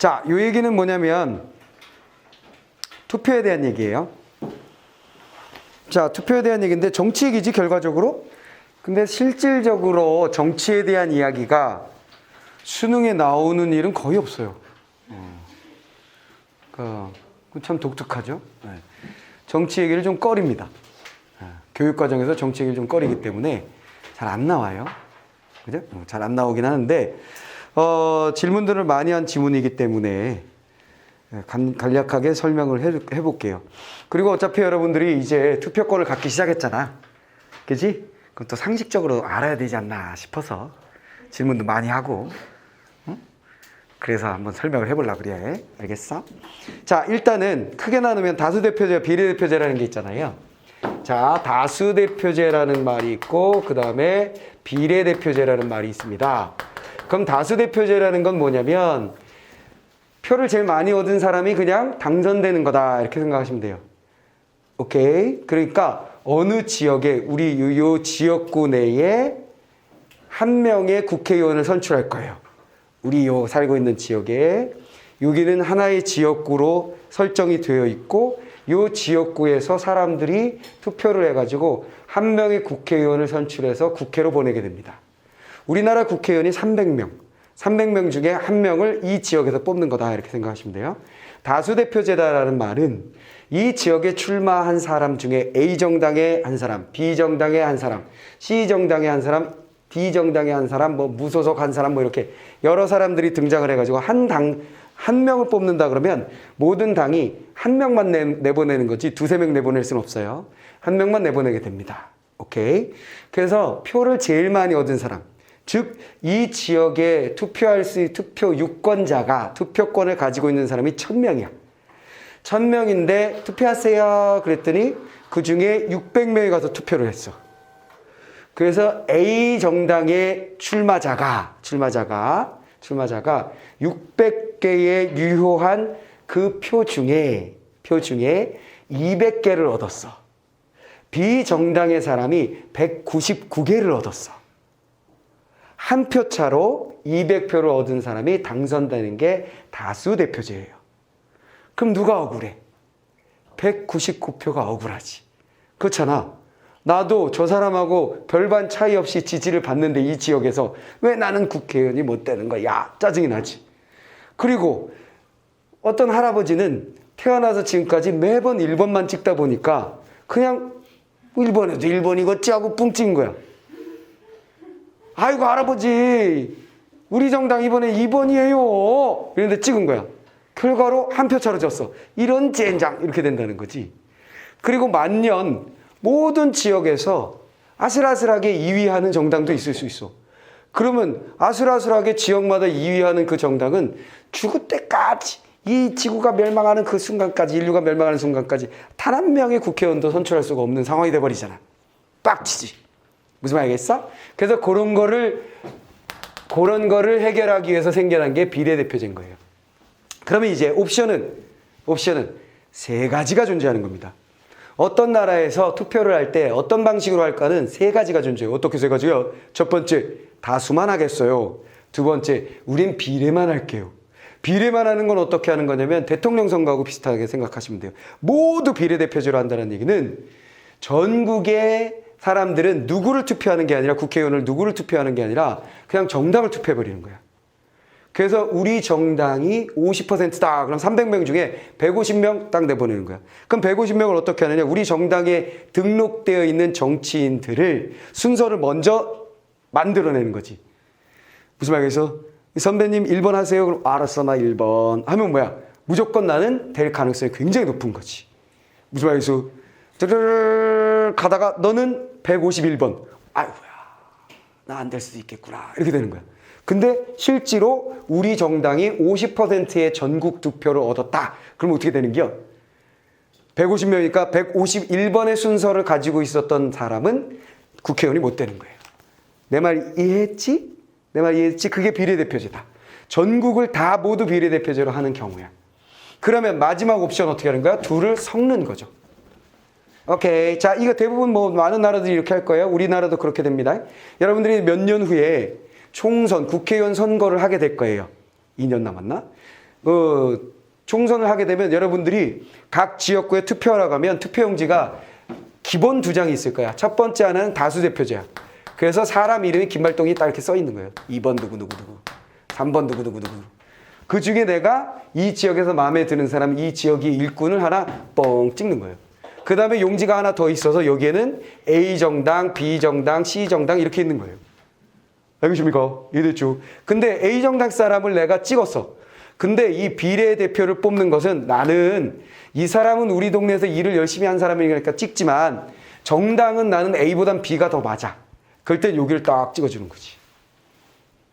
자, 요 얘기는 뭐냐면 투표에 대한 얘기예요. 자, 투표에 대한 얘기인데 정치 얘기지 결과적으로. 근데 실질적으로 정치에 대한 이야기가 수능에 나오는 일은 거의 없어요. 참 독특하죠. 네. 정치 얘기를 좀 꺼립니다. 교육과정에서 정치 얘기를 좀 꺼리기 때문에 잘 안 나와요. 그죠? 잘 안 나오긴 하는데, 질문들을 많이 한 지문이기 때문에 간략하게 설명을 해볼게요. 그리고 어차피 여러분들이 이제 투표권을 갖기 시작했잖아. 그지? 그건 또 상식적으로 알아야 되지 않나 싶어서 질문도 많이 하고, 응? 그래서 한번 설명을 해보려고 그래. 알겠어? 자, 일단은 크게 나누면 다수대표제, 비례대표제라는 게 있잖아요. 자, 다수대표제라는 말이 있고 그 다음에 비례대표제라는 말이 있습니다. 그럼 다수대표제라는 건 뭐냐면 표를 제일 많이 얻은 사람이 그냥 당선되는 거다 이렇게 생각하시면 돼요. 오케이? 그러니까 어느 지역에 우리 요 지역구 내에 한 명의 국회의원을 선출할 거예요. 우리 요 살고 있는 지역에 여기는 하나의 지역구로 설정이 되어 있고 요 지역구에서 사람들이 투표를 해가지고 한 명의 국회의원을 선출해서 국회로 보내게 됩니다. 우리나라 국회의원이 300명. 300명 중에 한 명을 이 지역에서 뽑는 거다 이렇게 생각하시면 돼요. 다수대표제다라는 말은 이 지역에 출마한 사람 중에 A정당의 한 사람, B정당의 한 사람, C정당의 한 사람, D정당의 한 사람, 뭐 무소속 한 사람 뭐 이렇게 여러 사람들이 등장을 해가지고 한 명을 뽑는다 그러면 모든 당이 한 명만 내보내는 거지 두세 명 내보낼 수는 없어요. 한 명만 내보내게 됩니다. 오케이? 그래서 표를 제일 많이 얻은 사람, 즉 이 지역에 투표할 투표 유권자가 투표권을 가지고 있는 사람이 1000명이야. 1000명인데 투표하세요 그랬더니 그 중에 600명이 가서 투표를 했어. 그래서 A 정당의 출마자가 600개의 유효한 그 표 중에 200개를 얻었어. B 정당의 사람이 199개를 얻었어. 한 표 차로 200표를 얻은 사람이 당선되는 게 다수대표제예요. 그럼 누가 억울해? 199표가 억울하지. 그렇잖아. 나도 저 사람하고 별반 차이 없이 지지를 받는데 이 지역에서 왜 나는 국회의원이 못 되는 거야? 짜증이 나지. 그리고 어떤 할아버지는 태어나서 지금까지 매번 1번만 찍다 보니까 그냥 1번에도 1번이겠지 하고 뿡 찍은 거야. 아이고 할아버지 우리 정당 이번에 2번이에요. 이런데 찍은 거야. 결과로 한 표 차로 졌어. 이런 젠장 이렇게 된다는 거지. 그리고 만년 모든 지역에서 아슬아슬하게 2위하는 정당도 있을 수 있어. 그러면 아슬아슬하게 지역마다 2위하는 그 정당은 죽을 때까지 이 지구가 멸망하는 그 순간까지 인류가 멸망하는 순간까지 단 한 명의 국회의원도 선출할 수가 없는 상황이 돼버리잖아. 빡치지. 무슨 말 알겠어? 그래서 그런 거를 해결하기 위해서 생겨난 게 비례대표제인 거예요. 그러면 이제 옵션은 세 가지가 존재하는 겁니다. 어떤 나라에서 투표를 할 때 어떤 방식으로 할까는 세 가지가 존재해요. 어떻게 세 가지요? 첫 번째, 다수만 하겠어요. 두 번째, 우린 비례만 할게요. 비례만 하는 건 어떻게 하는 거냐면 대통령 선거하고 비슷하게 생각하시면 돼요. 모두 비례대표제로 한다는 얘기는 전국의 사람들은 누구를 투표하는 게 아니라 국회의원을 누구를 투표하는 게 아니라 그냥 정당을 투표해버리는 거야. 그래서 우리 정당이 50%다. 그럼 300명 중에 150명 딱 내보내는 거야. 그럼 150명을 어떻게 하느냐. 우리 정당에 등록되어 있는 정치인들을 순서를 먼저 만들어내는 거지. 무슨 말이겠어? 선배님 1번 하세요. 그럼 알았어 나 1번 하면 뭐야? 무조건 나는 될 가능성이 굉장히 높은 거지. 무슨 말이겠어? 가다가 너는 151번. 아이고야 나 안 될 수도 있겠구나. 이렇게 되는 거야. 근데 실제로 우리 정당이 50%의 전국 득표를 얻었다. 그럼 어떻게 되는 거야? 150명이니까 151번의 순서를 가지고 있었던 사람은 국회의원이 못 되는 거예요. 내 말 이해했지? 그게 비례대표제다. 전국을 다 모두 비례대표제로 하는 경우야. 그러면 마지막 옵션 어떻게 하는 거야? 둘을 섞는 거죠. 오케이. 자, 이거 대부분 뭐 많은 나라들이 이렇게 할 거예요. 우리나라도 그렇게 됩니다. 여러분들이 몇 년 후에 총선, 국회의원 선거를 하게 될 거예요. 2년 남았나? 총선을 하게 되면 여러분들이 각 지역구에 투표하러 가면 투표용지가 기본 두 장이 있을 거야. 첫 번째 하나는 다수대표제야. 그래서 사람 이름이 김발동이 딱 이렇게 써 있는 거예요. 2번 누구누구누구, 3번 누구누구누구. 그 중에 내가 이 지역에서 마음에 드는 사람, 이 지역의 일꾼을 하나 뻥 찍는 거예요. 그 다음에 용지가 하나 더 있어서 여기에는 A정당, B정당, C정당 이렇게 있는 거예요. 알겠습니까? 이해됐죠? 근데 A정당 사람을 내가 찍었어. 근데 이 비례대표를 뽑는 것은 나는 이 사람은 우리 동네에서 일을 열심히 한 사람이니까 찍지만 정당은 나는 A보단 B가 더 맞아. 그럴 때 여기를 딱 찍어주는 거지.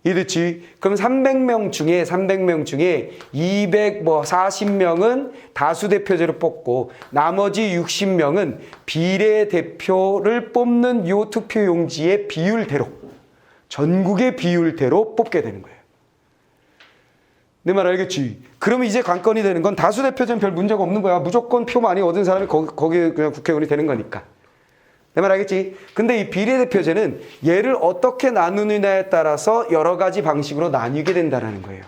이해됐지? 그럼 300명 중에 240명은 다수대표제로 뽑고 나머지 60명은 비례대표를 뽑는 요 투표용지의 비율대로 전국의 비율대로 뽑게 되는 거예요. 내 말 알겠지? 그러면 이제 관건이 되는 건 다수대표제는 별 문제가 없는 거야. 무조건 표 많이 얻은 사람이 거기에 그냥 국회의원이 되는 거니까. 내 말 알겠지? 근데 이 비례대표제는 얘를 어떻게 나누느냐에 따라서 여러 가지 방식으로 나뉘게 된다는 거예요.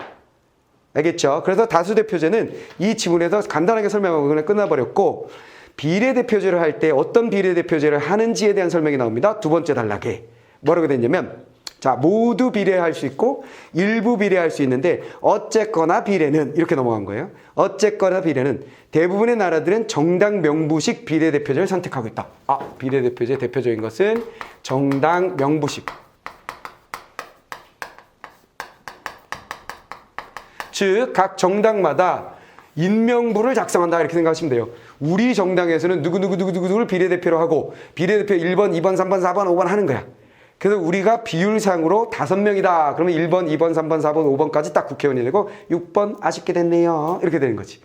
알겠죠? 그래서 다수대표제는 이 지문에서 간단하게 설명하고 그냥 끝나버렸고 비례대표제를 할 때 어떤 비례대표제를 하는지에 대한 설명이 나옵니다. 두 번째 단락에. 뭐라고 됐냐면 자, 모두 비례할 수 있고 일부 비례할 수 있는데 어쨌거나 비례는 이렇게 넘어간 거예요. 어쨌거나 비례는 대부분의 나라들은 정당 명부식 비례대표제를 선택하고 있다. 비례대표제 대표적인 것은 정당 명부식. 즉, 각 정당마다 인명부를 작성한다 이렇게 생각하시면 돼요. 우리 정당에서는 누구를 비례대표로 하고 비례대표 1번, 2번, 3번, 4번, 5번 하는 거야. 그래서 우리가 비율상으로 5명이다. 그러면 1번, 2번, 3번, 4번, 5번까지 딱 국회의원이 되고 6번 아쉽게 됐네요. 이렇게 되는 거지.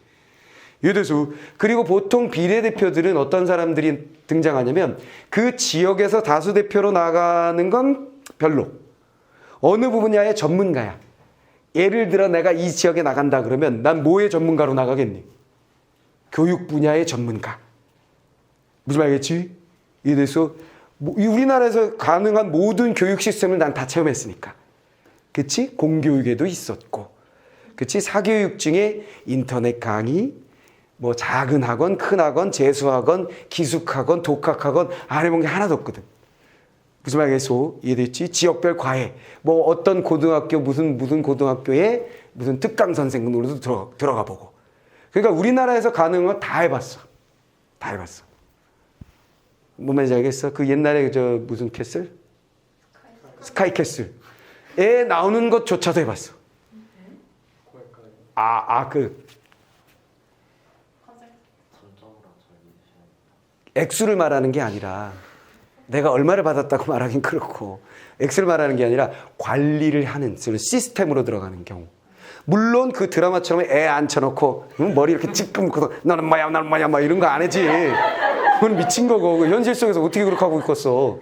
유대수. 그리고 보통 비례대표들은 어떤 사람들이 등장하냐면 그 지역에서 다수대표로 나가는 건 별로. 어느 분야의 전문가야. 예를 들어 내가 이 지역에 나간다 그러면 난 뭐의 전문가로 나가겠니? 교육 분야의 전문가. 무슨 말이겠지? 유대수. 우리나라에서 가능한 모든 교육 시스템을 난 다 체험했으니까. 그치? 공교육에도 있었고. 그치? 사교육 중에 인터넷 강의, 뭐 작은 학원, 큰 학원, 재수학원, 기숙학원, 독학학원 안 해본 게 하나도 없거든. 무슨 말이겠소? 이해됐지? 지역별 과외. 뭐 어떤 고등학교, 무슨 고등학교에 무슨 특강 선생으로도 들어가 보고. 그러니까 우리나라에서 가능한 건 다 해봤어. 다 해봤어. 뭔 말인지 알겠어? 그 옛날에 무슨 캐슬? 스카이캐슬에 나오는 것조차도 해봤어. 액수를 말하는 게 아니라 내가 얼마를 받았다고 말하긴 그렇고 액수를 말하는 게 아니라 관리를 하는 시스템으로 들어가는 경우. 물론 그 드라마처럼 애 앉혀놓고 머리 이렇게 찔끔 묶어서 너는 뭐야 막 이런 거 안 하지. 그건 미친 거고 현실 속에서 어떻게 그렇게 하고 있겠어.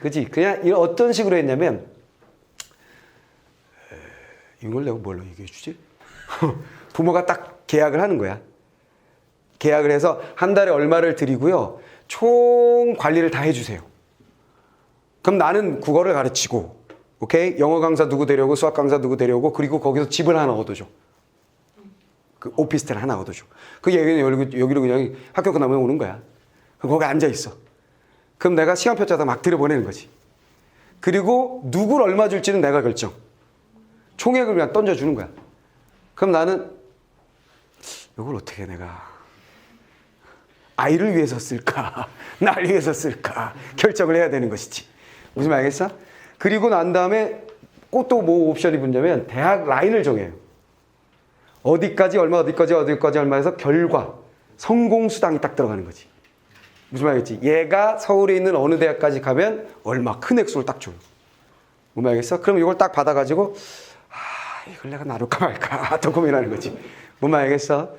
그치? 그냥 어떤 식으로 했냐면 이걸 내가 뭘로 얘기해 주지? 부모가 딱 계약을 하는 거야. 계약을 해서 한 달에 얼마를 드리고요. 총 관리를 다 해주세요. 그럼 나는 국어를 가르치고 오케이? 영어 강사 누구 데려오고 수학 강사 누구 데려오고 그리고 거기서 집을 하나 얻어줘. 그 오피스텔 하나 얻어줘. 그 얘기는 여기로 그냥 학교 끝나면 오는 거야. 거기 앉아있어. 그럼 내가 시간표 짜서 막 들여보내는 거지. 그리고 누굴 얼마 줄지는 내가 결정. 총액을 그냥 던져주는 거야. 그럼 나는 이걸 어떻게 내가 아이를 위해서 쓸까? 날 위해서 쓸까? 결정을 해야 되는 것이지. 무슨 말 알겠어? 그리고 난 다음에 또 뭐 옵션이 붙냐면 대학 라인을 정해요. 어디까지 얼마 어디까지 얼마 해서 결과 성공수당이 딱 들어가는 거지. 무슨 말이겠지? 얘가 서울에 있는 어느 대학까지 가면 얼마 큰 액수를 딱 줘요. 뭔 말이겠어? 그럼 이걸 딱 받아가지고 이걸 내가 나눌까 말까 더 고민하는 거지. 뭔 말이겠어?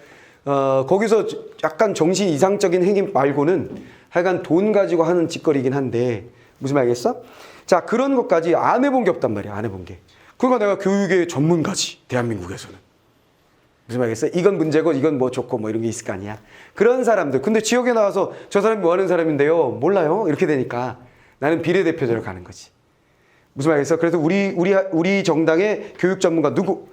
거기서 약간 정신 이상적인 행위 말고는 하여간 돈 가지고 하는 짓거리긴 한데 무슨 말이겠어? 자, 그런 것까지 안 해본 게 없단 말이야. 안 해본 게. 그러니까 내가 교육의 전문가지. 대한민국에서는. 무슨 말이겠어? 이건 문제고 이건 뭐 좋고 뭐 이런 게 있을 거 아니야. 그런 사람들. 근데 지역에 나와서 저 사람이 뭐 하는 사람인데요? 몰라요. 이렇게 되니까 나는 비례대표제로 가는 거지. 무슨 말이겠어? 그래서 우리 정당의 교육 전문가 누구?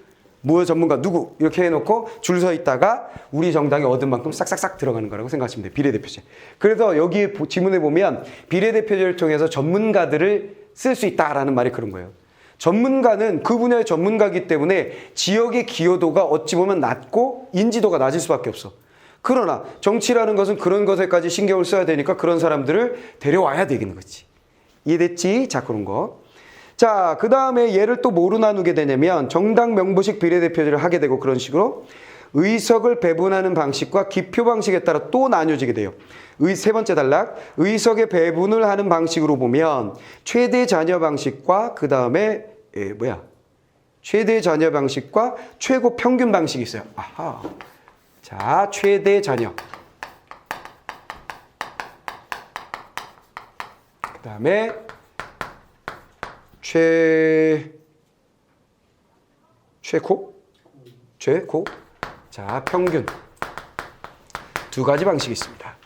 뭐 전문가 누구 이렇게 해놓고 줄 서 있다가 우리 정당이 얻은 만큼 싹싹싹 들어가는 거라고 생각하시면 돼요. 비례대표제. 그래서 여기 지문에 보면 비례대표제를 통해서 전문가들을 쓸 수 있다라는 말이 그런 거예요. 전문가는 그 분야의 전문가이기 때문에 지역의 기여도가 어찌 보면 낮고 인지도가 낮을 수밖에 없어. 그러나 정치라는 것은 그런 것에까지 신경을 써야 되니까 그런 사람들을 데려와야 되겠는 거지. 이해됐지? 자, 그런 거. 자, 그 다음에 얘를 또 뭐로 나누게 되냐면 정당 명부식 비례대표제를 하게 되고 그런 식으로 의석을 배분하는 방식과 기표 방식에 따라 또 나뉘어지게 돼요. 세 번째 단락, 의석의 배분을 하는 방식으로 보면 최대 자녀 방식과 그 다음에 최대 자녀 방식과 최고 평균 방식이 있어요. 아하. 자, 최대 자녀. 그 다음에 최고? 자, 평균. 두 가지 방식이 있습니다.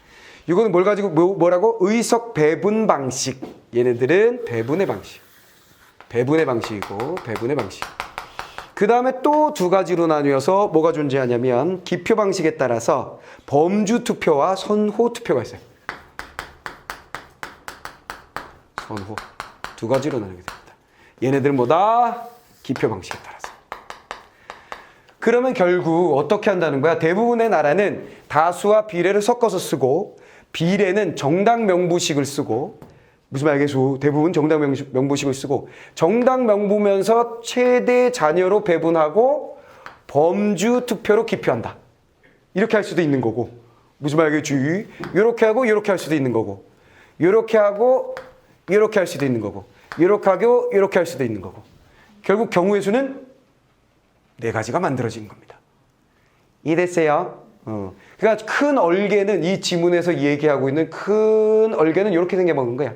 이거는 뭘 가지고, 뭐라고? 의석 배분 방식. 얘네들은 배분의 방식. 배분의 방식이고, 배분의 방식. 그 다음에 또 두 가지로 나뉘어서 뭐가 존재하냐면, 기표 방식에 따라서 범주 투표와 선호 투표가 있어요. 선호. 두 가지로 나누게 됩니다. 얘네들은 뭐다? 기표 방식에 따라서. 그러면 결국 어떻게 한다는 거야? 대부분의 나라는 다수와 비례를 섞어서 쓰고 비례는 정당 명부식을 쓰고 무슨 말이겠어? 대부분 정당 명부식을 쓰고 정당 명부면서 최대 자녀로 배분하고 범주 투표로 기표한다. 이렇게 할 수도 있는 거고 무슨 말이겠지? 이렇게 하고 이렇게 할 수도 있는 거고 이렇게 하고 이렇게 할 수도 있는 거고 이렇게 하고 이렇게 할 수도 있는 거고 결국 경우의 수는 4가지가 만들어진 겁니다. 이해됐어요? 그러니까 큰 얼개는 이 지문에서 얘기하고 있는 큰 얼개는 이렇게 생겨먹은 거야.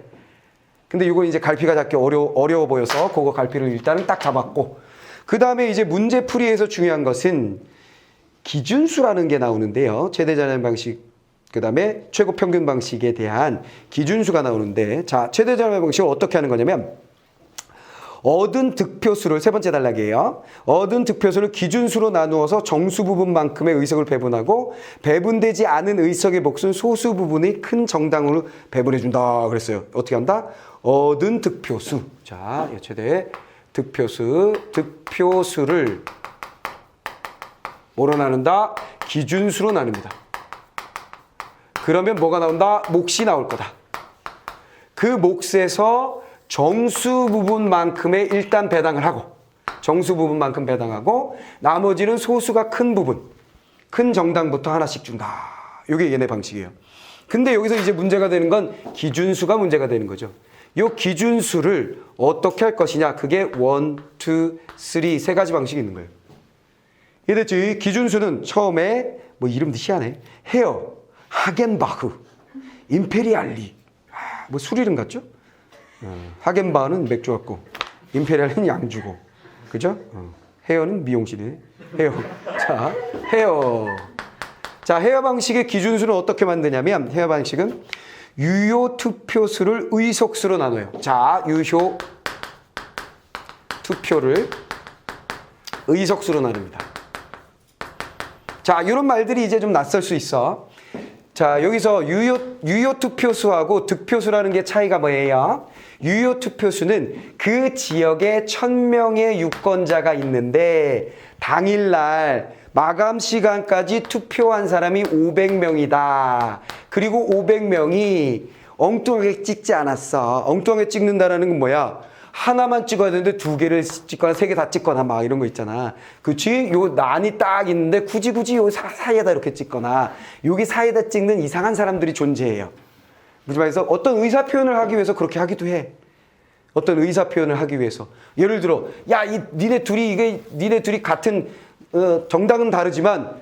근데 이거 이제 갈피가 잡기 어려워 보여서 그거 갈피를 일단은 딱 잡았고 그 다음에 이제 문제풀이에서 중요한 것은 기준수라는 게 나오는데요. 최대자녀 방식 그 다음에 최고 평균 방식에 대한 기준수가 나오는데 자 최대자녀 방식을 어떻게 하는 거냐면 얻은 득표수를 세 번째 단락이에요. 얻은 득표수를 기준수로 나누어서 정수 부분만큼의 의석을 배분하고 배분되지 않은 의석의 몫은 소수 부분의 큰 정당으로 배분해준다 그랬어요. 어떻게 한다? 얻은 득표수. 자, 최대 득표수를 뭐로 나눈다? 기준수로 나눕니다. 그러면 뭐가 나온다? 몫이 나올 거다. 그 몫에서 정수 부분만큼의 일단 배당을 하고 정수 부분만큼 배당하고 나머지는 소수가 큰 부분 큰 정당부터 하나씩 준다. 이게 얘네 방식이에요. 근데 여기서 이제 문제가 되는 건 기준수가 문제가 되는 거죠. 이 기준수를 어떻게 할 것이냐 그게 1, 2, 3 세 가지 방식이 있는 거예요. 이해됐지? 기준수는 처음에 뭐 이름도 희한해. 헤어, 하겐바흐, 임페리알리 뭐 술 이름 같죠? 하겐바흐는 맥주 같고 임페리알은 양주고 그죠? 헤어는 미용실이네. 헤어. 자, 헤어. 자, 헤어 방식의 기준수는 어떻게 만드냐면 헤어 방식은 유효 투표수를 의석수로 나눠요. 자, 유효 투표를 의석수로 나눕니다. 자, 이런 말들이 이제 좀 낯설 수 있어. 자, 여기서 유효 투표수하고 득표수라는 게 차이가 뭐예요? 유효 투표수는 그 지역에 1000명의 유권자가 있는데 당일날 마감 시간까지 투표한 사람이 500명이다. 그리고 500명이 엉뚱하게 찍지 않았어. 엉뚱하게 찍는다라는 건 뭐야? 하나만 찍어야 되는데 2개를 찍거나 3개 다 찍거나 막 이런 거 있잖아. 그치? 요 난이 딱 있는데 굳이 요 사이에다 이렇게 찍거나 여기 사이에다 찍는 이상한 사람들이 존재해요. 무슨 말해서 어떤 의사 표현을 하기 위해서 그렇게 하기도 해. 어떤 의사 표현을 하기 위해서. 예를 들어, 야, 니네 둘이 같은 정당은 다르지만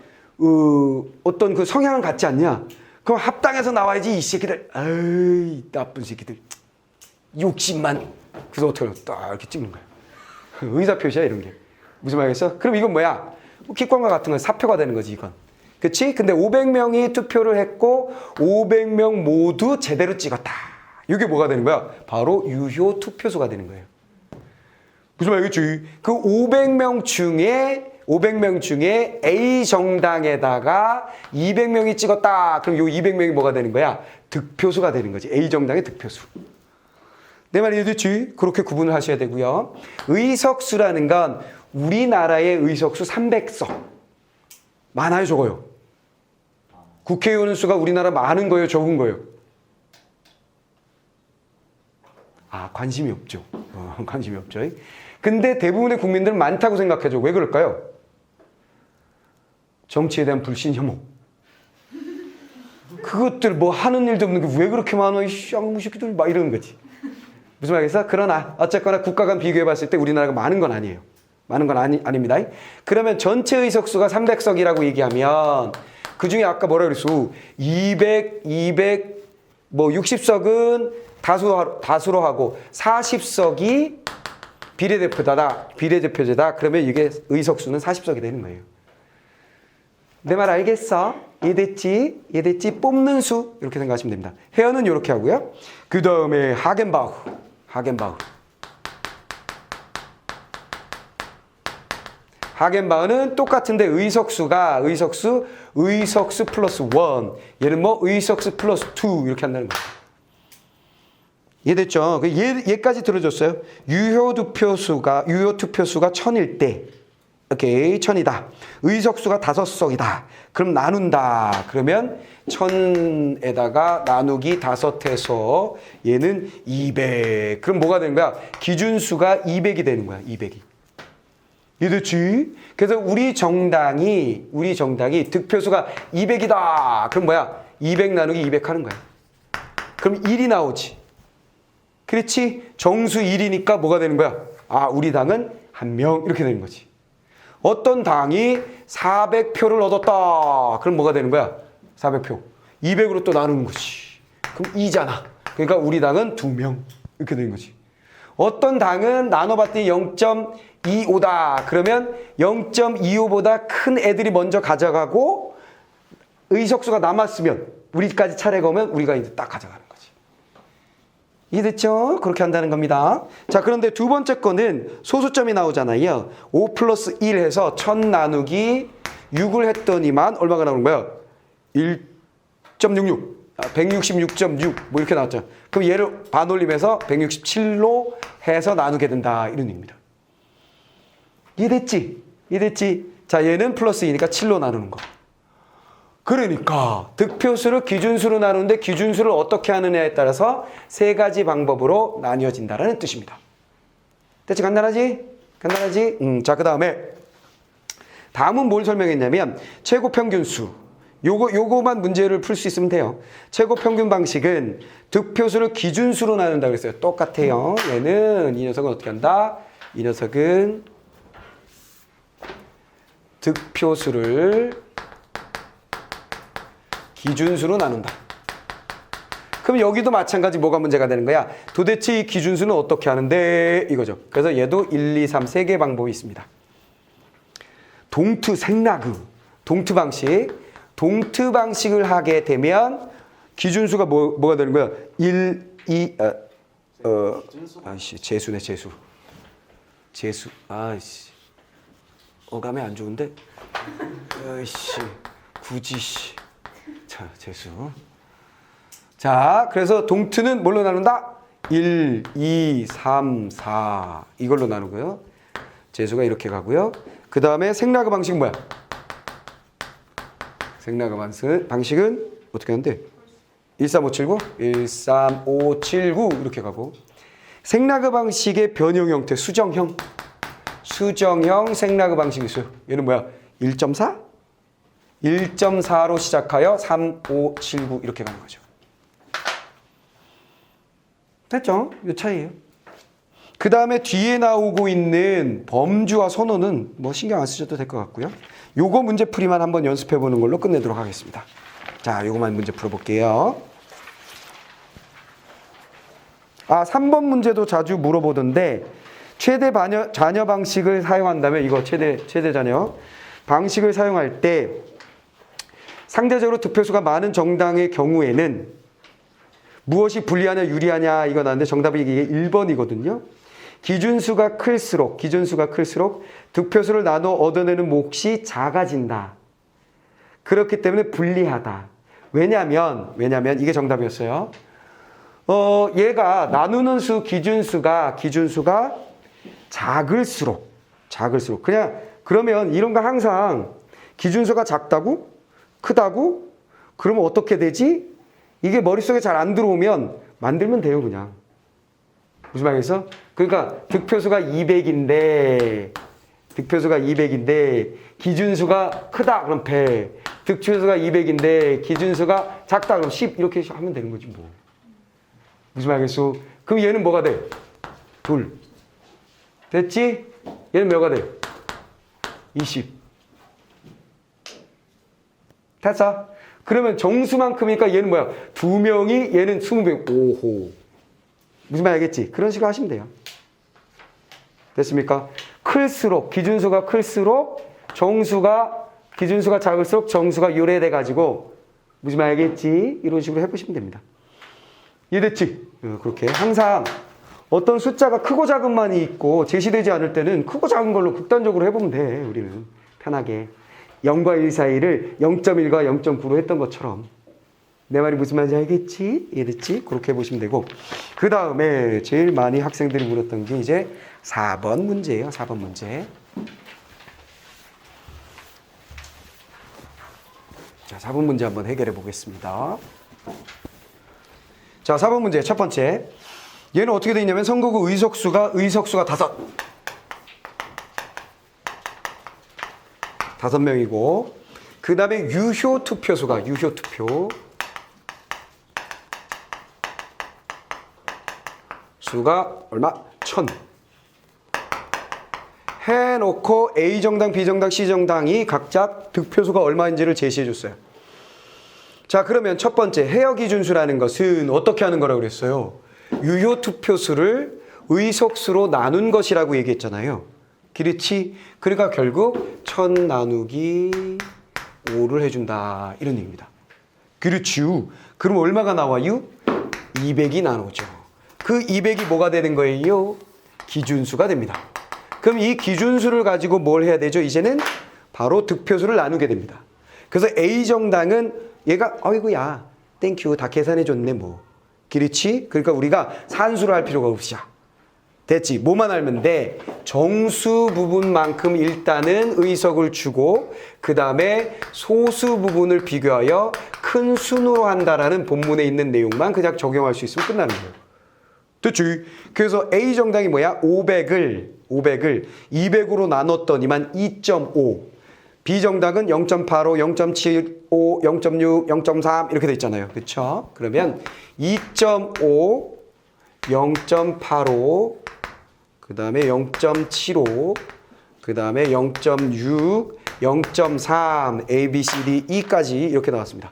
어떤 그 성향은 같지 않냐? 그럼 합당해서 나와야지 이 새끼들. 아이 나쁜 새끼들. 욕심만. 그래서 어떻게 하냐? 딱 이렇게 찍는 거야. 의사 표시야 이런 게. 무슨 말이겠어? 그럼 이건 뭐야? 기권과 같은 건 사표가 되는 거지 이건. 그치? 근데 500명이 투표를 했고 500명 모두 제대로 찍었다. 이게 뭐가 되는 거야? 바로 유효 투표수가 되는 거예요. 무슨 말이겠지? 그 500명 중에 500명 중에 A 정당에다가 200명이 찍었다. 그럼 요 200명이 뭐가 되는 거야? 득표수가 되는 거지. A 정당의 득표수. 내 말이 이해됐지? 그렇게 구분을 하셔야 되고요. 의석수라는 건 우리나라의 의석수 300석. 많아요, 적어요? 국회의원 수가 우리나라 많은 거예요, 적은 거예요? 아, 관심이 없죠. 관심이 없죠. 근데 대부분의 국민들은 많다고 생각해줘. 왜 그럴까요? 정치에 대한 불신, 혐오. 그것들 뭐 하는 일도 없는 게 왜 그렇게 많아? 이 쌍무새끼들 막 이러는 거지. 무슨 말이겠어? 그러나 어쨌거나 국가 간 비교해 봤을 때 우리나라가 많은 건 아니에요. 많은 건 아닙니다. 그러면 전체 의석수가 300석이라고 얘기하면 그 중에 아까 뭐라 그랬어? 200, 뭐 60석은 다수로 하고 40석이 비례대표제다. 그러면 이게 의석수는 40석이 되는 거예요. 내 말 알겠어? 이해됐지? 뽑는 수 이렇게 생각하시면 됩니다. 회원은 이렇게 하고요. 그 다음에 하겐바흐. 하겐바흐는 똑같은데 의석수 플러스 1. 얘는 뭐 의석수 플러스 2 이렇게 한다는 거예요. 이해됐죠? 얘까지 들어줬어요. 유효 투표수가 1000일 때 오케이 1000이다. 의석수가 5석이다. 그럼 나눈다. 그러면 1000에다가 나누기 5해서 얘는 200. 그럼 뭐가 되는 거야? 기준수가 200이 되는 거야. 200이. 이해됐지? 그래서 우리 정당이 득표수가 200이다. 그럼 뭐야? 200 나누기 200 하는 거야. 그럼 1이 나오지. 그렇지? 정수 1이니까 뭐가 되는 거야? 아, 우리 당은 1명 이렇게 되는 거지. 어떤 당이 400표를 얻었다. 그럼 뭐가 되는 거야? 400표. 200으로 또 나누는 거지. 그럼 2잖아. 그러니까 우리 당은 2명 이렇게 되는 거지. 어떤 당은 나눠봤더니 0.25다. 그러면 0.25보다 큰 애들이 먼저 가져가고 의석수가 남았으면 우리까지 차례가 오면 우리가 이제 딱 가져가는 거지. 이해됐죠? 그렇게 한다는 겁니다. 자, 그런데 두 번째 거는 소수점이 나오잖아요. 5 플러스 1 해서 1000 나누기 6을 했더니만 얼마가 나오는 거야? 1.66, 166.6 뭐 이렇게 나왔죠. 그럼 얘를 반올림해서 167로 해서 나누게 된다. 이런 의미입니다. 이해됐지? 자, 얘는 플러스 2니까 7로 나누는 거. 그러니까 득표수를 기준수로 나누는데 기준수를 어떻게 하느냐에 따라서 세 가지 방법으로 나뉘어진다는 뜻입니다. 됐지? 간단하지? 자, 그 다음은 뭘 설명했냐면 최고평균수. 요거만 문제를 풀 수 있으면 돼요. 최고평균 방식은 득표수를 기준수로 나눈다고 그랬어요. 똑같아요. 얘는 이 녀석은 어떻게 한다? 이 녀석은 득표수를 기준수로 나눈다. 그럼 여기도 마찬가지 뭐가 문제가 되는 거야? 도대체 이 기준수는 어떻게 하는데? 이거죠. 그래서 얘도 1, 2, 3 세 개의 방법이 있습니다. 동트 방식을 하게 되면 기준수가 뭐가 되는 거야? 1, 2, 재수네. 어감이 안 좋은데? 굳이. 자, 재수. 자, 그래서 동트는 뭘로 나눈다? 1, 2, 3, 4 이걸로 나누고요. 재수가 이렇게 가고요. 그 다음에 생라그 방식은 뭐야? 생라그 방식은 어떻게 하는데? 13579, 13579 이렇게 가고 생라그 방식의 변형 형태 수정형 생라그 방식이 있어요. 얘는 뭐야? 1.4? 1.4로 시작하여 3579 이렇게 가는 거죠. 됐죠? 이 차이예요. 그 다음에 뒤에 나오고 있는 범주와 선호는 뭐 신경 안 쓰셔도 될 것 같고요. 요거 문제풀이만 한번 연습해 보는 걸로 끝내도록 하겠습니다. 자, 요거만 문제 풀어볼게요. 3번 문제도 자주 물어보던데 최대 자녀 방식을 사용한다면 이거 최대 자녀 방식을 사용할 때 상대적으로 득표수가 많은 정당의 경우에는 무엇이 불리하냐 유리하냐 이거 나왔는데 정답이 이게 1번이거든요. 기준수가 클수록 득표수를 나눠 얻어내는 몫이 작아진다. 그렇기 때문에 불리하다. 왜냐면 이게 정답이었어요. 얘가 나누는 수 기준수가 작을수록 그러면 이런 거 항상 기준수가 작다고 크다고 그러면 어떻게 되지? 이게 머릿속에 잘 안 들어오면 만들면 돼요, 그냥. 무슨 말이겠어? 그러니까 득표수가 200인데 기준수가 크다 그럼 100. 득표수가 200인데 기준수가 작다 그럼 10 이렇게 하면 되는 거지 뭐. 무슨 말이겠어? 그럼 얘는 뭐가 돼? 2. 됐지? 얘는 뭐가 돼? 20. 됐어? 그러면 정수만큼이니까 얘는 뭐야? 2명이 얘는 20명. 오호. 무슨 말 알겠지? 그런 식으로 하시면 돼요. 됐습니까? 기준수가 클수록 기준수가 작을수록 정수가 유래돼 가지고 무슨 말 알겠지? 이런 식으로 해보시면 됩니다. 이해됐지? 그렇게 항상 어떤 숫자가 크고 작은만이 있고 제시되지 않을 때는 크고 작은 걸로 극단적으로 해보면 돼. 우리는 편하게 0과 1 사이를 0.1과 0.9로 했던 것처럼. 내 말이 무슨 말인지 알겠지? 이해됐지? 그렇게 해보시면 되고, 그 다음에 제일 많이 학생들이 물었던 게 이제 4번 문제예요. 4번 문제. 자, 4번 문제 한번 해결해 보겠습니다. 자, 4번 문제 첫 번째. 얘는 어떻게 되어 있냐면 선거구 의석수가 5명이고, 그 다음에 유효 투표 수가 얼마? 1000. 해놓고 A정당, B정당, C정당이 각자 득표수가 얼마인지를 제시해 줬어요. 자, 그러면 첫 번째 해여기준수라는 것은 어떻게 하는 거라고 그랬어요? 유효 투표수를 의석수로 나눈 것이라고 얘기했잖아요. 그렇지? 그러니까 결국 1000 나누기 5를 해준다. 이런 얘기입니다. 그렇죠. 그럼 얼마가 나와요? 200이 나오죠. 그 200이 뭐가 되는 거예요? 기준수가 됩니다. 그럼 이 기준수를 가지고 뭘 해야 되죠? 이제는 바로 득표수를 나누게 됩니다. 그래서 A정당은 얘가 아이고야 땡큐 다 계산해 줬네 뭐. 그렇지? 그러니까 우리가 산수를 할 필요가 없어. 됐지? 뭐만 알면 돼? 정수 부분만큼 일단은 의석을 주고 그 다음에 소수 부분을 비교하여 큰 순으로 한다라는 본문에 있는 내용만 그냥 적용할 수 있으면 끝나는 거예요. 됐지? 그래서 A정당이 뭐야? 500을 200으로 나눴더니만 2.5. B정당은 0.85, 0.75, 0.6, 0.3 이렇게 돼 있잖아요. 그렇죠? 그러면 2.5, 0.85, 그 다음에 0.75, 그 다음에 0.6, 0.3, A, B, C, D, E까지 이렇게 나왔습니다.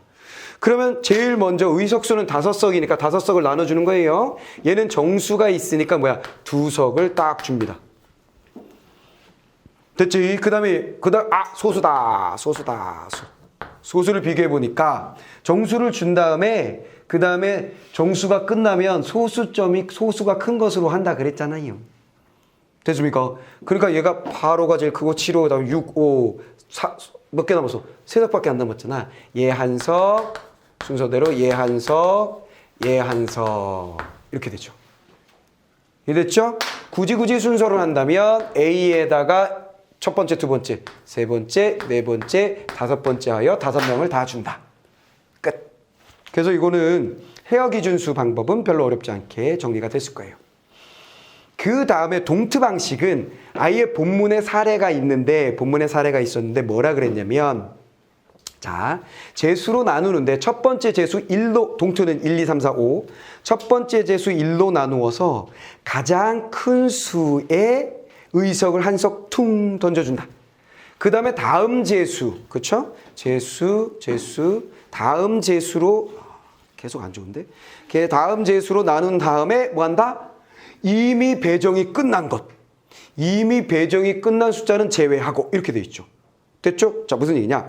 그러면 제일 먼저 의석수는 5석이니까 5석을 나눠주는 거예요. 얘는 정수가 있으니까 뭐야? 2석을 딱 줍니다. 됐지? 그 다음에 소수다. 소수를 비교해 보니까 정수를 준 다음에 그 다음에 정수가 끝나면 소수가 큰 것으로 한다 그랬잖아요. 됐습니까? 그러니까 얘가 8호가 제일 크고 7호, 그다음에 6, 5, 4, 몇 개 남았어? 3석밖에 안 남았잖아. 얘 한 석, 순서대로 얘 한 석, 얘 한 석 이렇게 되죠. 이해됐죠? 굳이 순서로 한다면 A에다가 첫 번째, 두 번째, 세 번째, 네 번째, 다섯 번째 하여 5명을 다 준다. 끝. 그래서 이거는 해여기준수 방법은 별로 어렵지 않게 정리가 됐을 거예요. 그 다음에 동트 방식은 아예 본문에 사례가 있었는데 뭐라 그랬냐면 자, 재수로 나누는데 첫 번째 재수 1로 동트는 1, 2, 3, 4, 5 첫 번째 재수 1로 나누어서 가장 큰 수의 의석을 한 석 퉁 던져준다. 그 다음에 다음 재수, 그쵸? 재수, 다음 재수로, 계속 안 좋은데? 다음 재수로 나눈 다음에 뭐 한다? 이미 배정이 끝난 것. 이미 배정이 끝난 숫자는 제외하고, 이렇게 돼 있죠. 됐죠? 자, 무슨 얘기냐?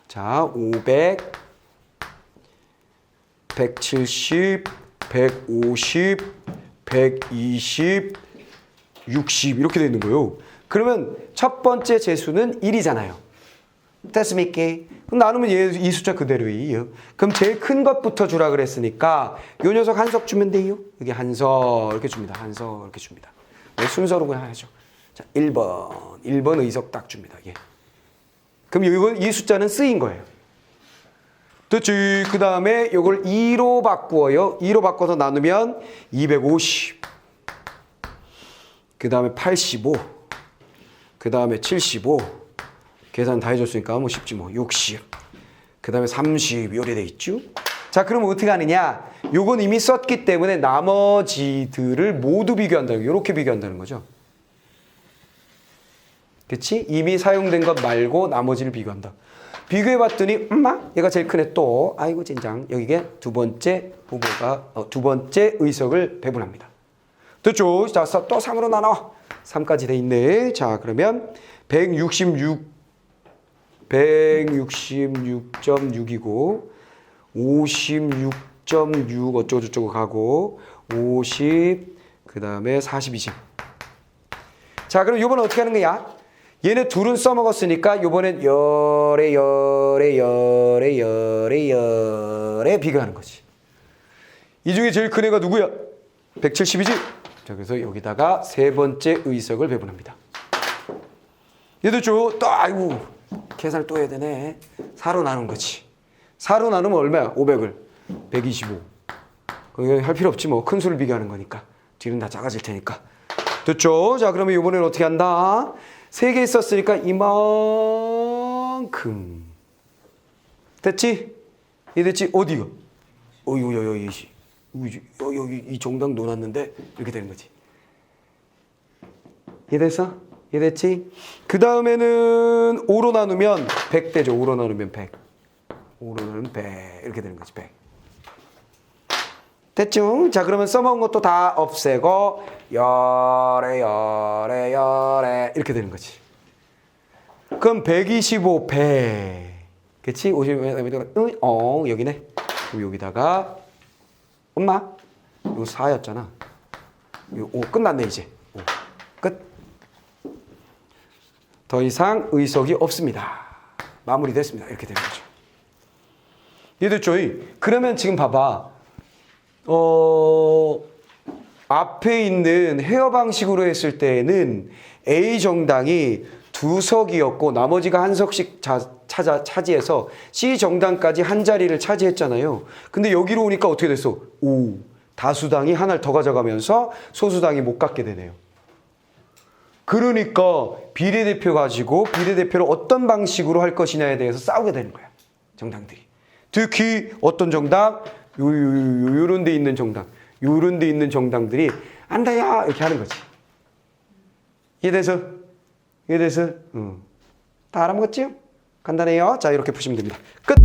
자, 500, 170, 150, 120, 60 이렇게 돼 있는 거예요. 그러면 첫 번째 재수는 1이잖아요. 됐습니까? 그럼 나누면 이 숫자 그대로예요. 그럼 제일 큰 것부터 주라 그랬으니까 요 녀석 한석 주면 돼요. 여기 한석 이렇게 줍니다. 한석 이렇게 줍니다. 네, 순서로 그냥 하죠. 자, 1번 의석 딱 줍니다. 예. 그럼 이 숫자는 쓰인 거예요. 됐지? 그 다음에 이걸 2로 바꾸어요. 2로 바꿔서 나누면 250. 그 다음에 85. 그 다음에 75. 계산 다 해줬으니까 뭐 쉽지 뭐. 60. 그 다음에 30. 요래 돼 있죠? 자, 그럼 어떻게 하느냐? 요건 이미 썼기 때문에 나머지들을 모두 비교한다는 거예요. 이렇게 비교한다는 거죠. 그치? 이미 사용된 것 말고 나머지를 비교한다. 비교해봤더니 얘가 제일 크네 또. 아이고 진장. 여기에 두 번째 후보가 두 번째 의석을 배분합니다. 됐죠? 자, 또 3으로 나눠. 3까지 돼 있네. 자, 그러면 166.6이고 56.6 어쩌고저쩌고 가고 50 그 다음에 42점. 자, 그럼 이번엔 어떻게 하는 거야? 얘네 둘은 써먹었으니까 이번엔 열에 비교하는 거지. 이 중에 제일 큰 애가 누구야? 170이지? 자, 그래서 여기다가 세 번째 의석을 배분합니다. 얘들 쭉 또 아이고 계산을 또 해야 되네. 4로 나눈 거지. 4로 나누면 얼마야? 500을 125. 그거 할 필요 없지 뭐. 큰 수를 비교하는 거니까. 뒤는 다 작아질 테니까. 됐죠? 자, 그러면 이번에는 어떻게 한다? 3개 있었으니까 이만큼. 됐지? 이 됐지? 어디가? 여기 이 정당 놓았는데 이렇게 되는 거지. 이해됐어? 이해됐지? 그 다음에는 5로 나누면 100 되죠. 5로 나누면 100. 5로 나누면 100. 이렇게 되는 거지. 100. 됐죠? 자, 그러면 써먹은 것도 다 없애고 열에 이렇게 되는 거지. 그럼 125 100. 그치? 50 여기네. 그럼 여기다가 엄마 요 4였잖아. 요 5 끝났네 이제. 5. 끝. 더 이상 의석이 없습니다. 마무리됐습니다. 이렇게 되는 거죠. 이해됐죠? 그러면 지금 봐봐. 앞에 있는 회어 방식으로 했을 때는 A 정당이 2석이었고 나머지가 한 석씩 차지해서 C 정당까지 한 자리를 차지했잖아요. 근데 여기로 오니까 어떻게 됐어? 다수당이 하나를 더 가져가면서 소수당이 못 갖게 되네요. 그러니까 비례대표 가지고 비례대표를 어떤 방식으로 할 것이냐에 대해서 싸우게 되는 거야. 정당들이. 특히 어떤 정당? 요런 데 있는 정당. 요런 데 있는 정당들이 안 돼요! 이렇게 하는 거지. 이해돼서? 다 알아먹었죠? 간단해요. 자, 이렇게 푸시면 됩니다. 끝!